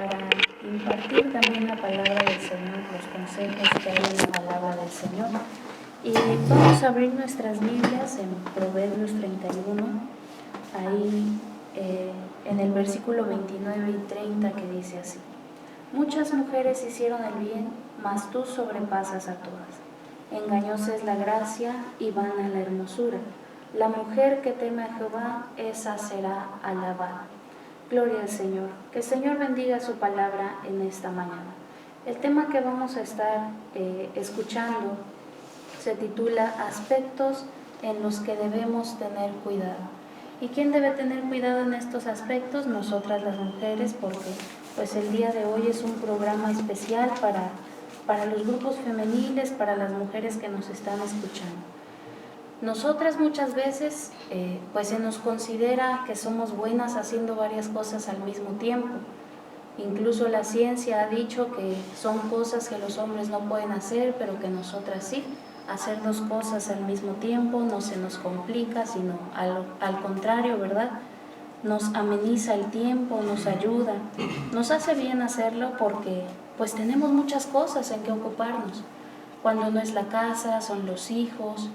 para impartir también la palabra del Señor, los consejos que hay en la palabra del Señor. Y vamos a abrir nuestras Biblias en Proverbios 31, ahí en el versículo 29 y 30, que dice así: muchas mujeres hicieron el bien, mas tú sobrepasas a todas. Engañosa es la gracia y vana la hermosura. La mujer que teme a Jehová, esa será alabada. Gloria al Señor. Que el Señor bendiga su palabra en esta mañana. El tema que vamos a estar escuchando se titula Aspectos en los que debemos tener cuidado. ¿Y quién debe tener cuidado en estos aspectos? Nosotras las mujeres, porque pues el día de hoy es un programa especial para los grupos femeniles, para las mujeres que nos están escuchando. Nosotras muchas veces pues se nos considera que somos buenas haciendo varias cosas al mismo tiempo. Incluso la ciencia ha dicho que son cosas que los hombres no pueden hacer, pero que nosotras sí. Hacer dos cosas al mismo tiempo no se nos complica, sino al contrario, ¿verdad? Nos ameniza el tiempo, nos ayuda, nos hace bien hacerlo porque pues tenemos muchas cosas en que ocuparnos. Cuando no es la casa, son los hijos,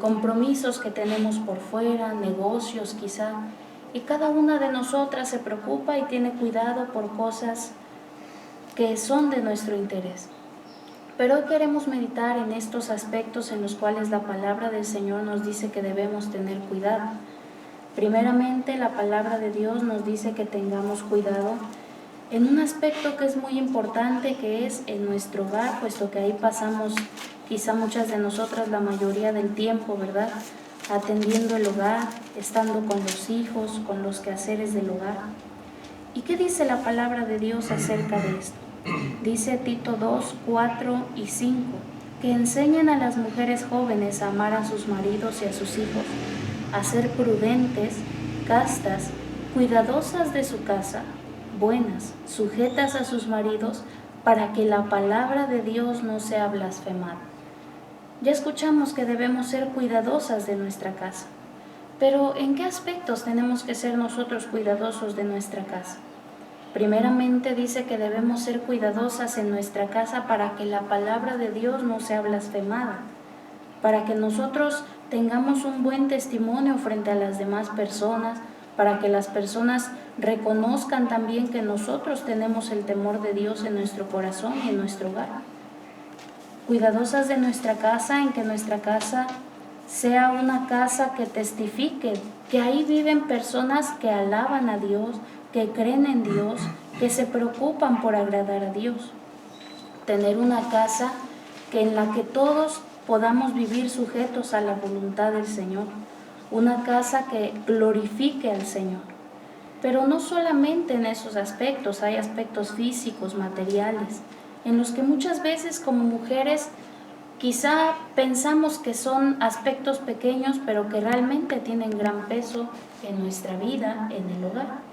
compromisos que tenemos por fuera, negocios quizá, y cada una de nosotras se preocupa y tiene cuidado por cosas que son de nuestro interés. Pero hoy queremos meditar en estos aspectos en los cuales la palabra del Señor nos dice que debemos tener cuidado. Primeramente, la palabra de Dios nos dice que tengamos cuidado en un aspecto que es muy importante, que es en nuestro hogar, puesto que ahí pasamos quizá muchas de nosotras la mayoría del tiempo, ¿verdad? Atendiendo el hogar, estando con los hijos, con los quehaceres del hogar. ¿Y qué dice la palabra de Dios acerca de esto? Dice Tito 2, 4 y 5, que enseñen a las mujeres jóvenes a amar a sus maridos y a sus hijos, a ser prudentes, castas, cuidadosas de su casa, buenas, sujetas a sus maridos, para que la palabra de Dios no sea blasfemada. Ya escuchamos que debemos ser cuidadosas de nuestra casa, pero ¿en qué aspectos tenemos que ser nosotros cuidadosos de nuestra casa? Primeramente dice que debemos ser cuidadosas en nuestra casa para que la palabra de Dios no sea blasfemada, para que nosotros tengamos un buen testimonio frente a las demás personas, para que las personas reconozcan también que nosotros tenemos el temor de Dios en nuestro corazón y en nuestro hogar. Cuidadosas de nuestra casa, en que nuestra casa sea una casa que testifique que ahí viven personas que alaban a Dios, que creen en Dios, que se preocupan por agradar a Dios. Tener una casa en la que todos podamos vivir sujetos a la voluntad del Señor. Una casa que glorifique al Señor. Pero no solamente en esos aspectos, hay aspectos físicos, materiales, en los que muchas veces como mujeres quizá pensamos que son aspectos pequeños, pero que realmente tienen gran peso en nuestra vida, en el hogar.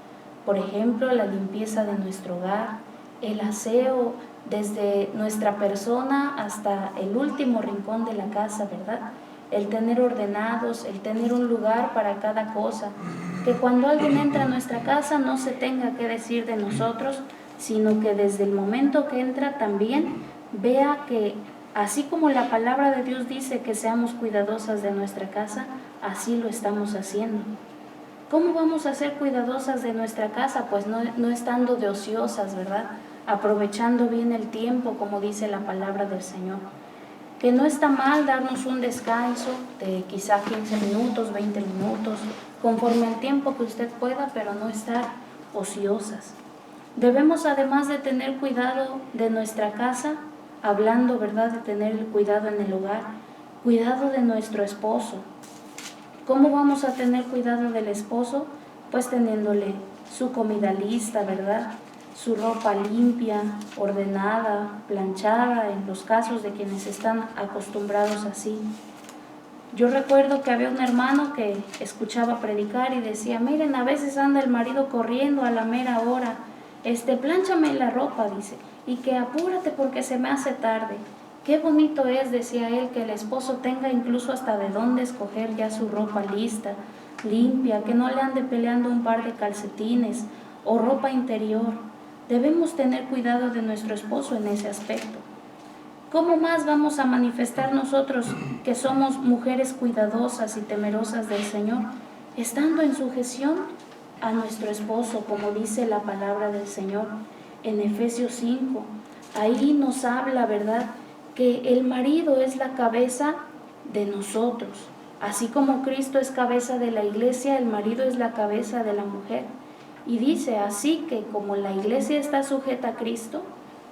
Por ejemplo, la limpieza de nuestro hogar, el aseo desde nuestra persona hasta el último rincón de la casa, ¿verdad? El tener ordenados, el tener un lugar para cada cosa, que cuando alguien entra a nuestra casa no se tenga que decir de nosotros, sino que desde el momento que entra también vea que así como la palabra de Dios dice que seamos cuidadosas de nuestra casa, así lo estamos haciendo. ¿Cómo vamos a ser cuidadosas de nuestra casa? Pues no estando de ociosas, ¿verdad? Aprovechando bien el tiempo, como dice la palabra del Señor. Que no está mal darnos un descanso de quizá 15 minutos, 20 minutos, conforme al tiempo que usted pueda, pero no estar ociosas. Debemos, además de tener cuidado de nuestra casa, hablando, ¿verdad?, de tener el cuidado en el hogar, cuidado de nuestro esposo. ¿Cómo vamos a tener cuidado del esposo? Pues teniéndole su comida lista, ¿verdad? Su ropa limpia, ordenada, planchada, en los casos de quienes están acostumbrados así. Yo recuerdo que había un hermano que escuchaba predicar y decía: miren, a veces anda el marido corriendo a la mera hora, plánchame la ropa, dice, y que apúrate porque se me hace tarde. Qué bonito es, decía él, que el esposo tenga incluso hasta de dónde escoger ya su ropa lista, limpia, que no le ande peleando un par de calcetines o ropa interior. Debemos tener cuidado de nuestro esposo en ese aspecto. ¿Cómo más vamos a manifestar nosotros que somos mujeres cuidadosas y temerosas del Señor? Estando en sujeción a nuestro esposo, como dice la palabra del Señor en Efesios 5. Ahí nos habla, ¿verdad?, que el marido es la cabeza de nosotros. Así como Cristo es cabeza de la iglesia, el marido es la cabeza de la mujer. Y dice, así que como la iglesia está sujeta a Cristo,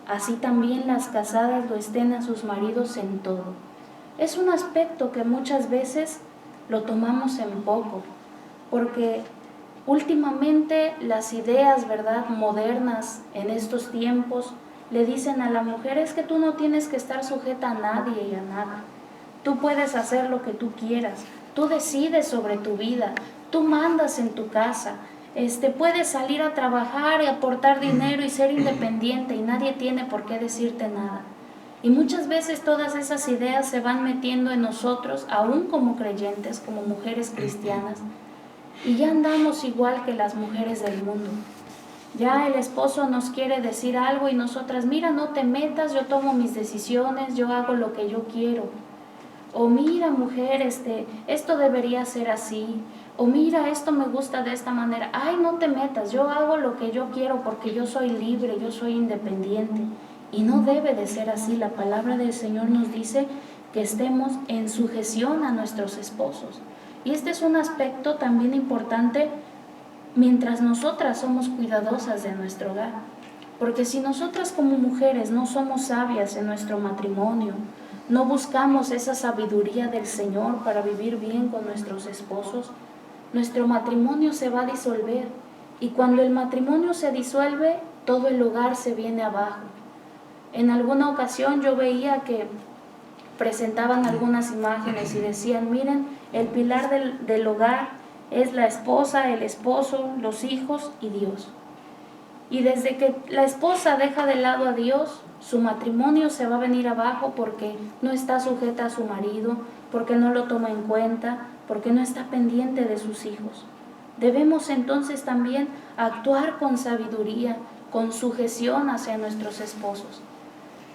así también las casadas lo estén a sus maridos en todo. Es un aspecto que muchas veces lo tomamos en poco, porque últimamente las ideas, ¿verdad?, modernas en estos tiempos le dicen a la mujer, es que tú no tienes que estar sujeta a nadie y a nada. Tú puedes hacer lo que tú quieras, tú decides sobre tu vida, tú mandas en tu casa, puedes salir a trabajar y aportar dinero y ser independiente y nadie tiene por qué decirte nada. Y muchas veces todas esas ideas se van metiendo en nosotros, aún como creyentes, como mujeres cristianas, y ya andamos igual que las mujeres del mundo. Ya el esposo nos quiere decir algo y nosotras, mira, no te metas, yo tomo mis decisiones, yo hago lo que yo quiero. O mira, mujer, esto debería ser así. O mira, esto me gusta de esta manera. Ay, no te metas, yo hago lo que yo quiero porque yo soy libre, yo soy independiente. Y no debe de ser así. La palabra del Señor nos dice que estemos en sujeción a nuestros esposos. Y este es un aspecto también importante mientras nosotras somos cuidadosas de nuestro hogar. Porque si nosotras como mujeres no somos sabias en nuestro matrimonio, no buscamos esa sabiduría del Señor para vivir bien con nuestros esposos, nuestro matrimonio se va a disolver. Y cuando el matrimonio se disuelve, todo el hogar se viene abajo. En alguna ocasión yo veía que presentaban algunas imágenes y decían, miren, el pilar del hogar es la esposa, el esposo, los hijos y Dios. Y desde que la esposa deja de lado a Dios, su matrimonio se va a venir abajo porque no está sujeta a su marido, porque no lo toma en cuenta, porque no está pendiente de sus hijos. Debemos entonces también actuar con sabiduría, con sujeción hacia nuestros esposos.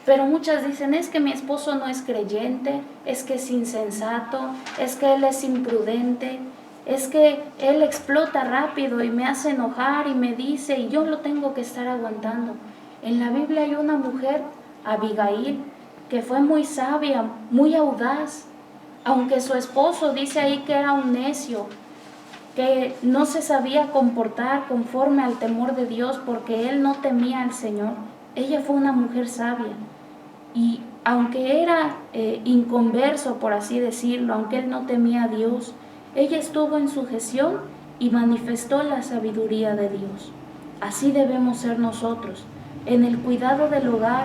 Pero muchas dicen, es que mi esposo no es creyente, es que es insensato, es que él es imprudente, es que él explota rápido y me hace enojar y me dice y yo lo tengo que estar aguantando. En la Biblia hay una mujer, Abigail, que fue muy sabia, muy audaz, aunque su esposo dice ahí que era un necio, que no se sabía comportar conforme al temor de Dios porque él no temía al Señor. Ella fue una mujer sabia y aunque era inconverso, por así decirlo, aunque él no temía a Dios, ella estuvo en sujeción y manifestó la sabiduría de Dios. Así debemos ser nosotros. En el cuidado del hogar,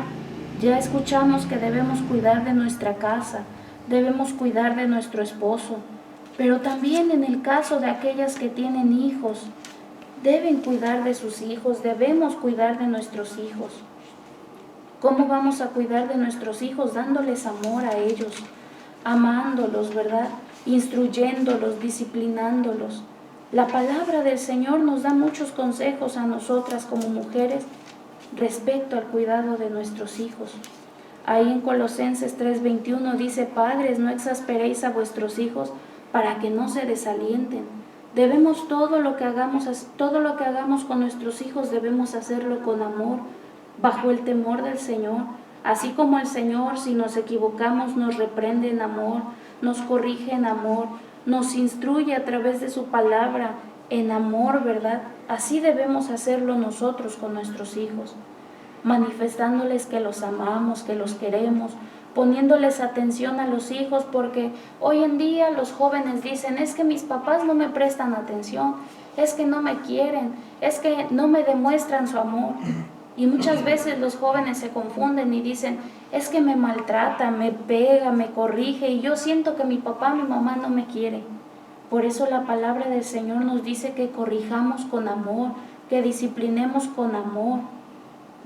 ya escuchamos que debemos cuidar de nuestra casa, debemos cuidar de nuestro esposo, pero también en el caso de aquellas que tienen hijos, deben cuidar de sus hijos, debemos cuidar de nuestros hijos. ¿Cómo vamos a cuidar de nuestros hijos? Dándoles amor a ellos, amándolos, ¿verdad? Instruyéndolos, disciplinándolos. La palabra del Señor nos da muchos consejos a nosotras como mujeres respecto al cuidado de nuestros hijos. Ahí en Colosenses 3:21 dice, padres, no exasperéis a vuestros hijos para que no se desalienten. Debemos todo lo que hagamos con nuestros hijos debemos hacerlo con amor, bajo el temor del Señor. Así como el Señor, si nos equivocamos, nos reprende en amor, nos corrige en amor, nos instruye a través de su palabra en amor, ¿verdad? Así debemos hacerlo nosotros con nuestros hijos, manifestándoles que los amamos, que los queremos, poniéndoles atención a los hijos, porque hoy en día los jóvenes dicen, es que mis papás no me prestan atención, es que no me quieren, es que no me demuestran su amor. Y muchas veces los jóvenes se confunden y dicen, es que me maltrata, me pega, me corrige y yo siento que mi papá, mi mamá no me quiere. Por eso la palabra del Señor nos dice que corrijamos con amor, que disciplinemos con amor.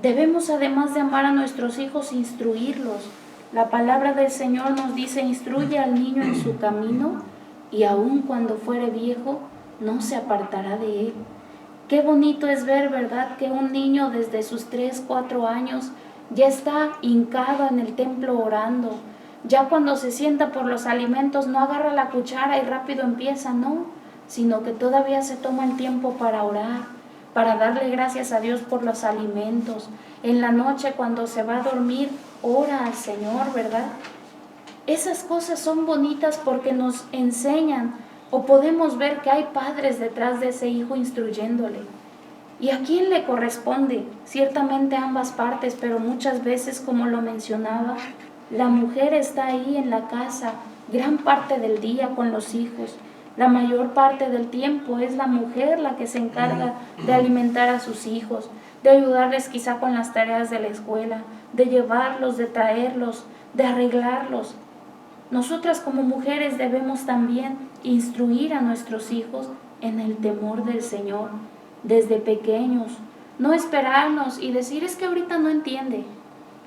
Debemos, además de amar a nuestros hijos, instruirlos. La palabra del Señor nos dice, instruye al niño en su camino y aun cuando fuere viejo, no se apartará de él. Qué bonito es ver, ¿verdad?, que un niño desde sus 3, 4 años ya está hincado en el templo orando. Ya cuando se sienta por los alimentos no agarra la cuchara y rápido empieza, no, sino que todavía se toma el tiempo para orar, para darle gracias a Dios por los alimentos. En la noche cuando se va a dormir, ora al Señor, ¿verdad? Esas cosas son bonitas porque nos enseñan o podemos ver que hay padres detrás de ese hijo instruyéndole. ¿Y a quién le corresponde? Ciertamente ambas partes, pero muchas veces, como lo mencionaba, la mujer está ahí en la casa gran parte del día con los hijos. La mayor parte del tiempo es la mujer la que se encarga de alimentar a sus hijos, de ayudarles quizá con las tareas de la escuela, de llevarlos, de traerlos, de arreglarlos. Nosotras como mujeres debemos también instruir a nuestros hijos en el temor del Señor desde pequeños. No esperarnos y decir, es que ahorita no entiende,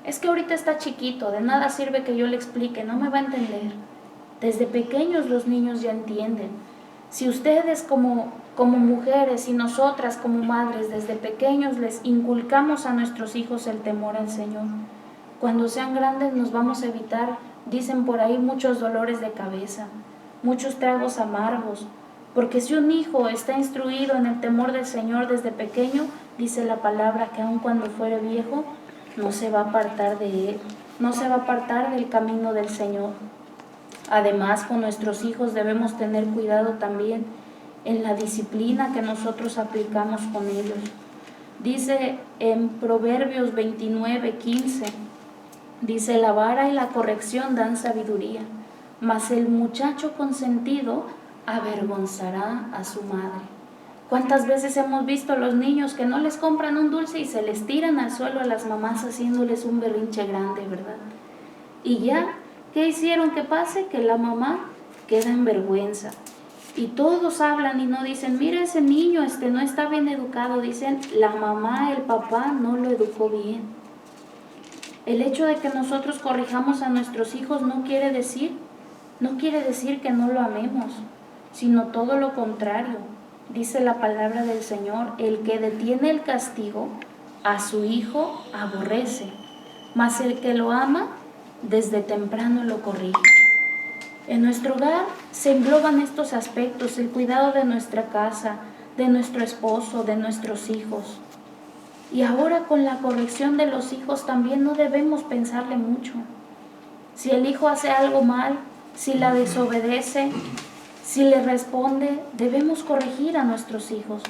es que ahorita está chiquito, de nada sirve que yo le explique, no me va a entender. Desde pequeños los niños ya entienden. Si ustedes como mujeres y nosotras como madres desde pequeños les inculcamos a nuestros hijos el temor al Señor, cuando sean grandes nos vamos a evitar, dicen por ahí, muchos dolores de cabeza, muchos tragos amargos, porque si un hijo está instruido en el temor del Señor desde pequeño, dice la palabra que aun cuando fuere viejo, no se va a apartar de él, no se va a apartar del camino del Señor. Además, con nuestros hijos debemos tener cuidado también en la disciplina que nosotros aplicamos con ellos. Dice en Proverbios 29:15, dice, la vara y la corrección dan sabiduría, mas el muchacho consentido avergonzará a su madre. ¿Cuántas veces hemos visto los niños que no les compran un dulce y se les tiran al suelo a las mamás haciéndoles un berrinche grande, ¿verdad? Y ya, ¿qué hicieron que pase? Que la mamá queda en vergüenza. Y todos hablan y no dicen, mira ese niño, no está bien educado. Dicen, la mamá, el papá no lo educó bien. El hecho de que nosotros corrijamos a nuestros hijos no quiere decir que no lo amemos, sino todo lo contrario. Dice la palabra del Señor, el que detiene el castigo a su hijo aborrece, mas el que lo ama desde temprano lo corrige. En nuestro hogar se engloban estos aspectos, el cuidado de nuestra casa, de nuestro esposo, de nuestros hijos. Y ahora con la corrección de los hijos también no debemos pensarle mucho. Si el hijo hace algo mal, si la desobedece, si le responde, debemos corregir a nuestros hijos.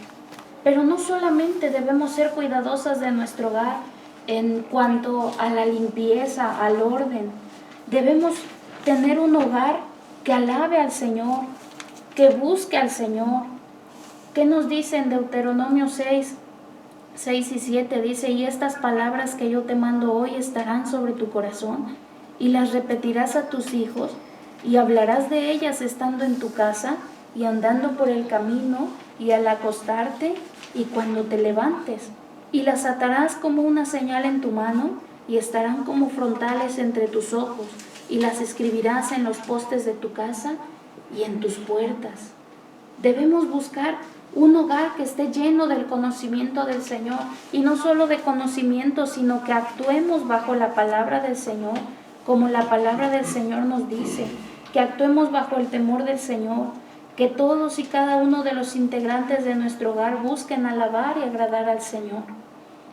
Pero no solamente debemos ser cuidadosas de nuestro hogar en cuanto a la limpieza, al orden. Debemos tener un hogar que alabe al Señor, que busque al Señor. ¿Qué nos dice en Deuteronomio 6 y 7? Dice, y estas palabras que yo te mando hoy estarán sobre tu corazón, y las repetirás a tus hijos, y hablarás de ellas estando en tu casa, y andando por el camino, y al acostarte, y cuando te levantes. Y las atarás como una señal en tu mano, y estarán como frontales entre tus ojos, y las escribirás en los postes de tu casa y en tus puertas. Debemos buscar un hogar que esté lleno del conocimiento del Señor, y no solo de conocimiento, sino que actuemos bajo la palabra del Señor, como la palabra del Señor nos dice, que actuemos bajo el temor del Señor, que todos y cada uno de los integrantes de nuestro hogar busquen alabar y agradar al Señor,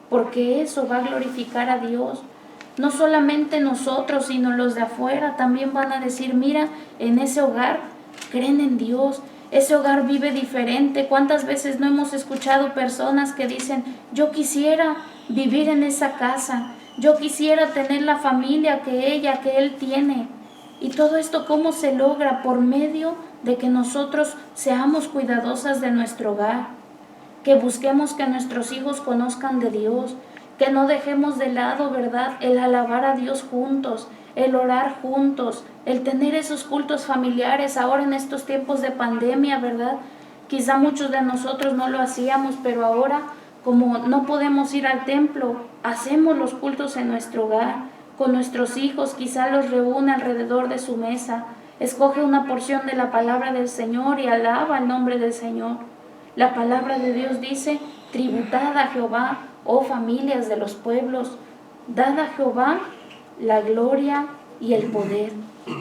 porque eso va a glorificar a Dios. No solamente nosotros, sino los de afuera también van a decir, mira, en ese hogar creen en Dios, ese hogar vive diferente. ¿Cuántas veces no hemos escuchado personas que dicen, yo quisiera vivir en esa casa, yo quisiera tener la familia que él tiene? Y todo esto, ¿cómo se logra? Por medio de que nosotros seamos cuidadosas de nuestro hogar, que busquemos que nuestros hijos conozcan de Dios, que no dejemos de lado, ¿verdad?, el alabar a Dios juntos, el orar juntos, el tener esos cultos familiares. Ahora en estos tiempos de pandemia, ¿verdad?, quizá muchos de nosotros no lo hacíamos, pero ahora, como no podemos ir al templo, hacemos los cultos en nuestro hogar, con nuestros hijos. Quizá los reúne alrededor de su mesa, escoge una porción de la palabra del Señor y alaba el nombre del Señor. La palabra de Dios dice: tributad a Jehová, oh familias de los pueblos, dad a Jehová la gloria y el poder.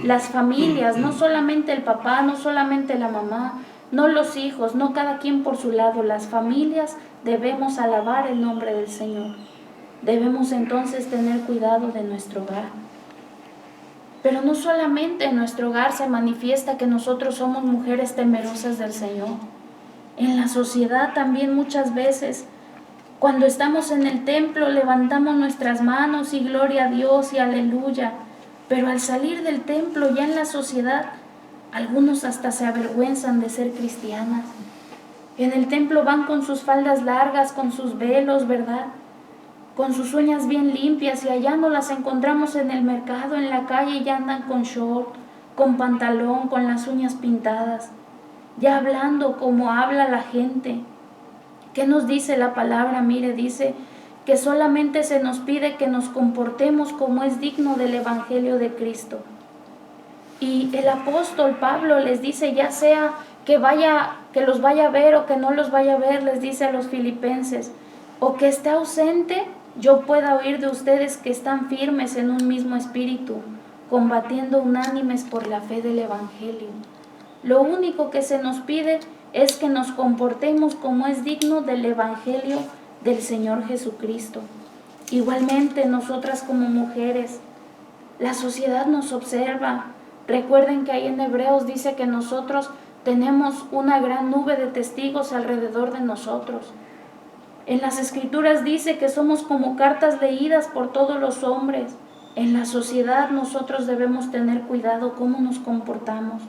Las familias, no solamente el papá, no solamente la mamá, no los hijos, no cada quien por su lado, las familias debemos alabar el nombre del Señor. Debemos entonces tener cuidado de nuestro hogar. Pero no solamente en nuestro hogar se manifiesta que nosotros somos mujeres temerosas del Señor. En la sociedad también muchas veces, cuando estamos en el templo, levantamos nuestras manos y gloria a Dios y aleluya. Pero al salir del templo, ya en la sociedad, algunos hasta se avergüenzan de ser cristianas. En el templo van con sus faldas largas, con sus velos, ¿verdad? Con sus uñas bien limpias, y allá no las encontramos en el mercado, en la calle, ya andan con short, con pantalón, con las uñas pintadas, ya hablando como habla la gente. ¿Qué nos dice la palabra? Mire, dice que solamente se nos pide que nos comportemos como es digno del Evangelio de Cristo. Y el apóstol Pablo les dice, ya sea que los vaya a ver o que no los vaya a ver, les dice a los filipenses, o que esté ausente, yo pueda oír de ustedes que están firmes en un mismo espíritu, combatiendo unánimes por la fe del Evangelio. Lo único que se nos pide es que nos comportemos como es digno del Evangelio del Señor Jesucristo. Igualmente nosotras como mujeres, la sociedad nos observa. Recuerden que ahí en Hebreos dice que nosotros tenemos una gran nube de testigos alrededor de nosotros. En las Escrituras dice que somos como cartas leídas por todos los hombres. En la sociedad nosotros debemos tener cuidado cómo nos comportamos.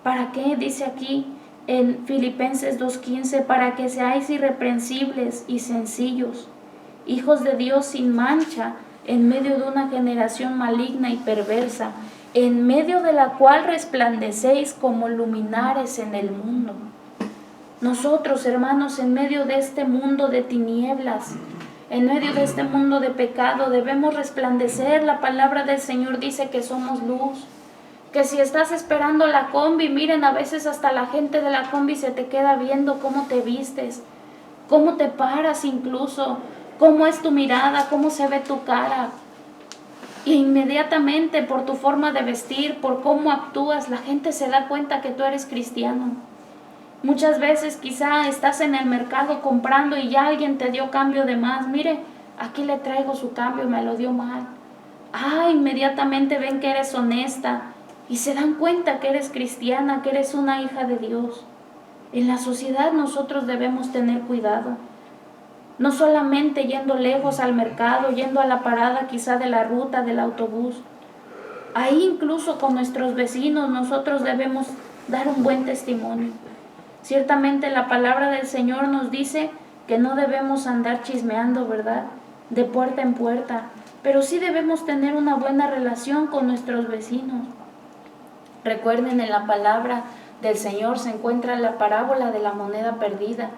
¿Para qué? Dice aquí en Filipenses 2:15, para que seáis irreprensibles y sencillos, hijos de Dios sin mancha, en medio de una generación maligna y perversa, en medio de la cual resplandecéis como luminares en el mundo. Nosotros, hermanos, en medio de este mundo de tinieblas, en medio de este mundo de pecado, debemos resplandecer. La palabra del Señor dice que somos luz. Que si estás esperando la combi, miren, a veces hasta la gente de la combi se te queda viendo cómo te vistes, cómo te paras incluso, cómo es tu mirada, cómo se ve tu cara. Y inmediatamente por tu forma de vestir, por cómo actúas, la gente se da cuenta que tú eres cristiano. Muchas veces quizá estás en el mercado comprando y ya alguien te dio cambio de más. Mire, aquí le traigo su cambio, me lo dio mal. Inmediatamente ven que eres honesta y se dan cuenta que eres cristiana, que eres una hija de Dios. En la sociedad nosotros debemos tener cuidado. No solamente yendo lejos al mercado, yendo a la parada quizá de la ruta, del autobús. Ahí incluso con nuestros vecinos nosotros debemos dar un buen testimonio. Ciertamente la palabra del Señor nos dice que no debemos andar chismeando, ¿verdad? De puerta en puerta, pero sí debemos tener una buena relación con nuestros vecinos. Recuerden, en la palabra del Señor se encuentra la parábola de la moneda perdida.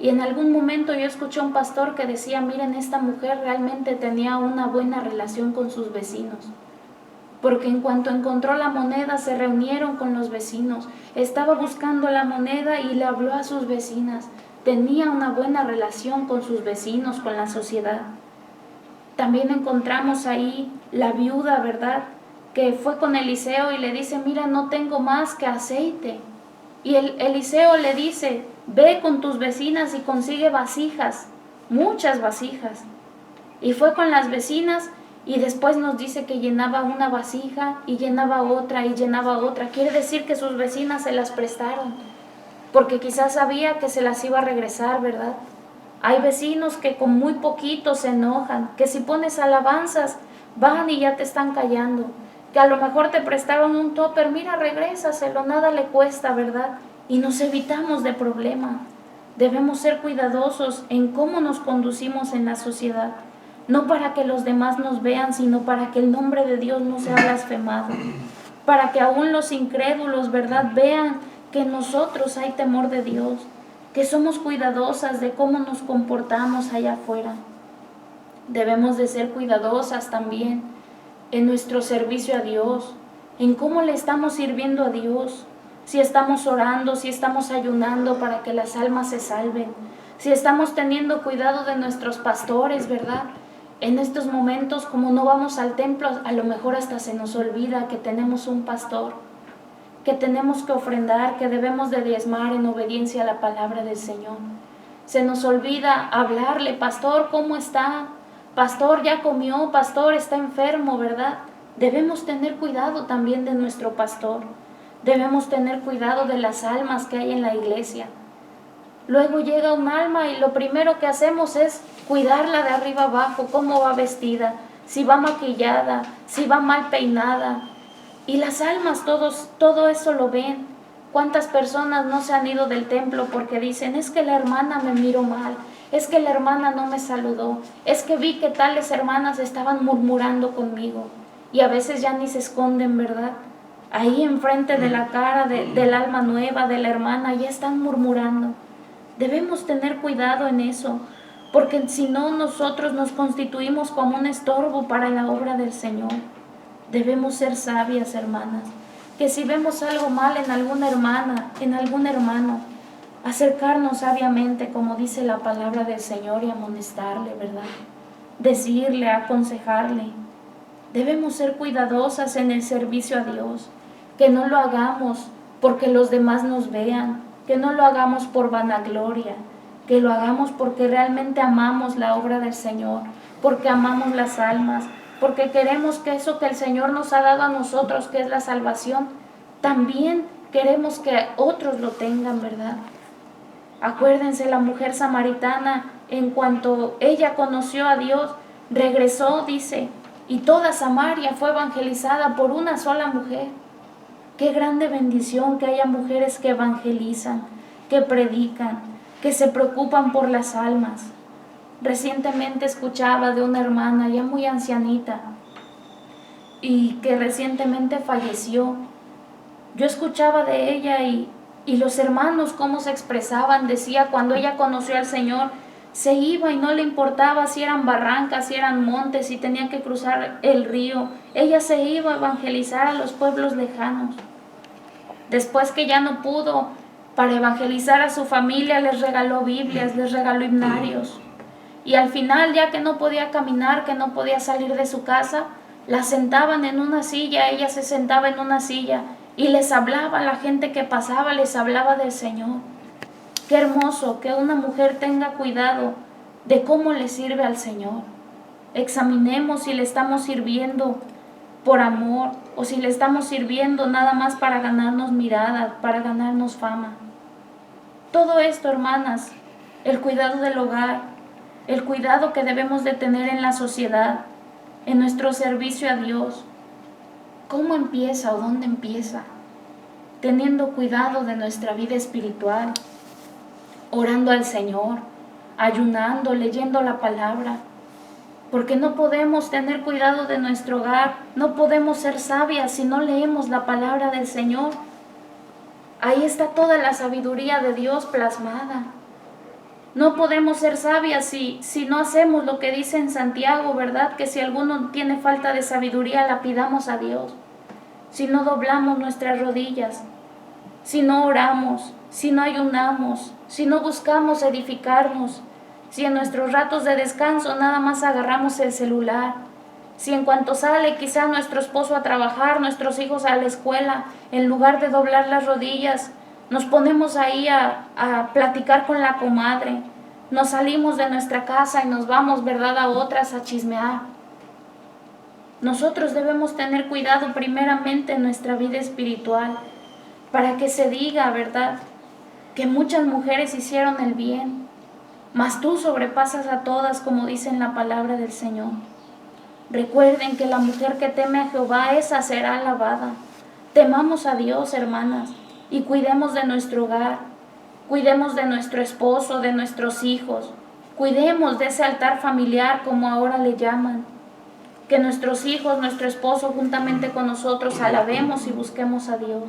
Y en algún momento yo escuché a un pastor que decía, miren, esta mujer realmente tenía una buena relación con sus vecinos. Porque en cuanto encontró la moneda se reunieron con los vecinos. Estaba buscando la moneda y le habló a sus vecinas. Tenía una buena relación con sus vecinos, con la sociedad. También encontramos ahí la viuda, ¿verdad?, que fue con Eliseo y le dice, mira, no tengo más que aceite. Y Eliseo le dice, ve con tus vecinas y consigue vasijas, muchas vasijas. Y fue con las vecinas y después nos dice que llenaba una vasija y llenaba otra y llenaba otra. Quiere decir que sus vecinas se las prestaron, porque quizás sabía que se las iba a regresar, ¿verdad? Hay vecinos que con muy poquito se enojan, que si pones alabanzas van y ya te están callando, que a lo mejor te prestaron un topper, mira, regrésaselo, nada le cuesta, ¿verdad? Y nos evitamos de problema. Debemos ser cuidadosos en cómo nos conducimos en la sociedad, no para que los demás nos vean, sino para que el nombre de Dios no sea blasfemado, para que aún los incrédulos, ¿verdad?, vean que en nosotros hay temor de Dios, que somos cuidadosas de cómo nos comportamos allá afuera. Debemos de ser cuidadosas también en nuestro servicio a Dios, en cómo le estamos sirviendo a Dios. si estamos orando, si estamos ayunando para que las almas se salven, si estamos teniendo cuidado de nuestros pastores, ¿verdad? En estos momentos, como no vamos al templo, a lo mejor hasta se nos olvida que tenemos un pastor, que tenemos que ofrendar, que debemos de diezmar en obediencia a la palabra del Señor. Se nos olvida hablarle: pastor, ¿cómo está? Pastor, ¿ya comió? Pastor, está enfermo, ¿verdad? Debemos tener cuidado también de nuestro pastor. Debemos tener cuidado de las almas que hay en la iglesia. Luego llega un alma y lo primero que hacemos es cuidarla de arriba abajo, cómo va vestida, si va maquillada, si va mal peinada. Y las almas, todo eso lo ven. ¿Cuántas personas no se han ido del templo porque dicen: es que la hermana me miró mal, es que la hermana no me saludó, es que vi que tales hermanas estaban murmurando conmigo? Y a veces ya ni se esconden, ¿verdad? Ahí enfrente de la cara del alma nueva, de la hermana, ya están murmurando. Debemos tener cuidado en eso, porque si no, nosotros nos constituimos como un estorbo para la obra del Señor. Debemos ser sabias, hermanas, que si vemos algo mal en alguna hermana, en algún hermano, acercarnos sabiamente, como dice la palabra del Señor, y amonestarle, ¿verdad? Decirle, aconsejarle. Debemos ser cuidadosas en el servicio a Dios, que no lo hagamos porque los demás nos vean, que no lo hagamos por vanagloria, que lo hagamos porque realmente amamos la obra del Señor, porque amamos las almas, porque queremos que eso que el Señor nos ha dado a nosotros, que es la salvación, también queremos que otros lo tengan, ¿verdad? Acuérdense, la mujer samaritana, en cuanto ella conoció a Dios, regresó, dice, y toda Samaria fue evangelizada por una sola mujer. Qué grande bendición que haya mujeres que evangelizan, que predican, que se preocupan por las almas. Recientemente escuchaba de una hermana ya muy ancianita y que recientemente falleció. Yo escuchaba de ella y los hermanos cómo se expresaban. Decía, cuando ella conoció al Señor, se iba y no le importaba si eran barrancas, si eran montes, si tenía que cruzar el río. Ella se iba a evangelizar a los pueblos lejanos. Después que ya no pudo, para evangelizar a su familia, les regaló Biblias, les regaló himnarios. Y al final, ya que no podía caminar, que no podía salir de su casa, la sentaban en una silla, ella se sentaba en una silla y les hablaba a la gente que pasaba, les hablaba del Señor. Qué hermoso que una mujer tenga cuidado de cómo le sirve al Señor. Examinemos si le estamos sirviendo por amor o si le estamos sirviendo nada más para ganarnos miradas, para ganarnos fama. Todo esto, hermanas, el cuidado del hogar, el cuidado que debemos de tener en la sociedad, en nuestro servicio a Dios. ¿Cómo empieza o dónde empieza? Teniendo cuidado de nuestra vida espiritual, orando al Señor, ayunando, leyendo la palabra. Porque no podemos tener cuidado de nuestro hogar, no podemos ser sabias si no leemos la palabra del Señor. Ahí está toda la sabiduría de Dios plasmada. No podemos ser sabias si no hacemos lo que dice en Santiago, ¿verdad? Que si alguno tiene falta de sabiduría, la pidamos a Dios. Si no doblamos nuestras rodillas, si no oramos, si no ayunamos, si no buscamos edificarnos, si en nuestros ratos de descanso nada más agarramos el celular, si en cuanto sale quizá nuestro esposo a trabajar, nuestros hijos a la escuela, en lugar de doblar las rodillas, nos ponemos ahí a platicar con la comadre, nos salimos de nuestra casa y nos vamos, ¿verdad?, a otras a chismear. Nosotros debemos tener cuidado primeramente en nuestra vida espiritual, para que se diga, ¿verdad?, que muchas mujeres hicieron el bien, mas tú sobrepasas a todas, como dice en la palabra del Señor. Recuerden que la mujer que teme a Jehová, esa será alabada. Temamos a Dios, hermanas, y cuidemos de nuestro hogar, cuidemos de nuestro esposo, de nuestros hijos, cuidemos de ese altar familiar, como ahora le llaman. Que nuestros hijos, nuestro esposo, juntamente con nosotros, alabemos y busquemos a Dios.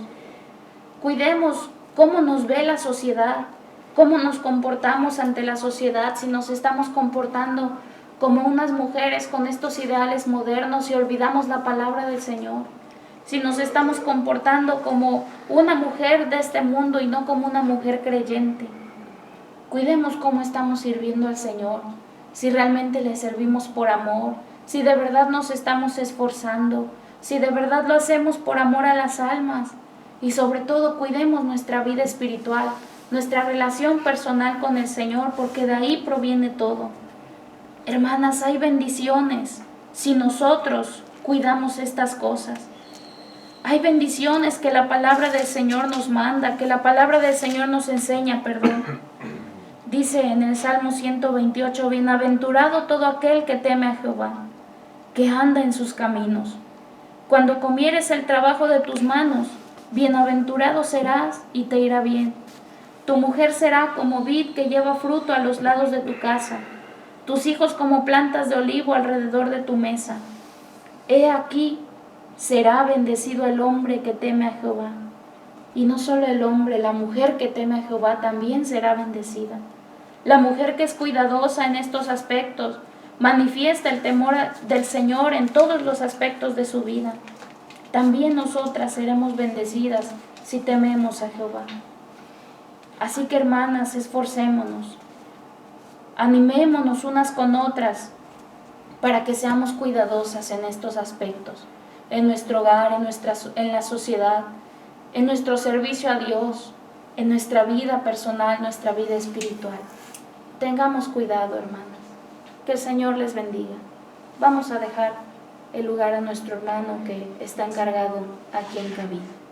Cuidemos cómo nos ve la sociedad, cómo nos comportamos ante la sociedad, si nos estamos comportando como unas mujeres con estos ideales modernos y olvidamos la palabra del Señor. si nos estamos comportando como una mujer de este mundo y no como una mujer creyente. Cuidemos cómo estamos sirviendo al Señor, si realmente le servimos por amor, si de verdad nos estamos esforzando, si de verdad lo hacemos por amor a las almas. Y sobre todo cuidemos nuestra vida espiritual, nuestra relación personal con el Señor, porque de ahí proviene todo. Hermanas, hay bendiciones si nosotros cuidamos estas cosas. Hay bendiciones que la palabra del Señor nos manda, que la palabra del Señor nos enseña, Dice en el Salmo 128, bienaventurado todo aquel que teme a Jehová, que anda en sus caminos. Cuando comieres el trabajo de tus manos, bienaventurado serás y te irá bien. Tu mujer será como vid que lleva fruto a los lados de tu casa, tus hijos como plantas de olivo alrededor de tu mesa. He aquí, será bendecido el hombre que teme a Jehová. Y no solo el hombre, la mujer que teme a Jehová también será bendecida. La mujer que es cuidadosa en estos aspectos manifiesta el temor del Señor en todos los aspectos de su vida. También nosotras seremos bendecidas si tememos a Jehová. Así que, hermanas, esforcémonos, animémonos unas con otras para que seamos cuidadosas en estos aspectos, en nuestro hogar, en la sociedad, en nuestro servicio a Dios, en nuestra vida personal, nuestra vida espiritual. Tengamos cuidado, hermanas. Que el Señor les bendiga. Vamos a dejar el lugar a nuestro hermano que está encargado aquí en cabina.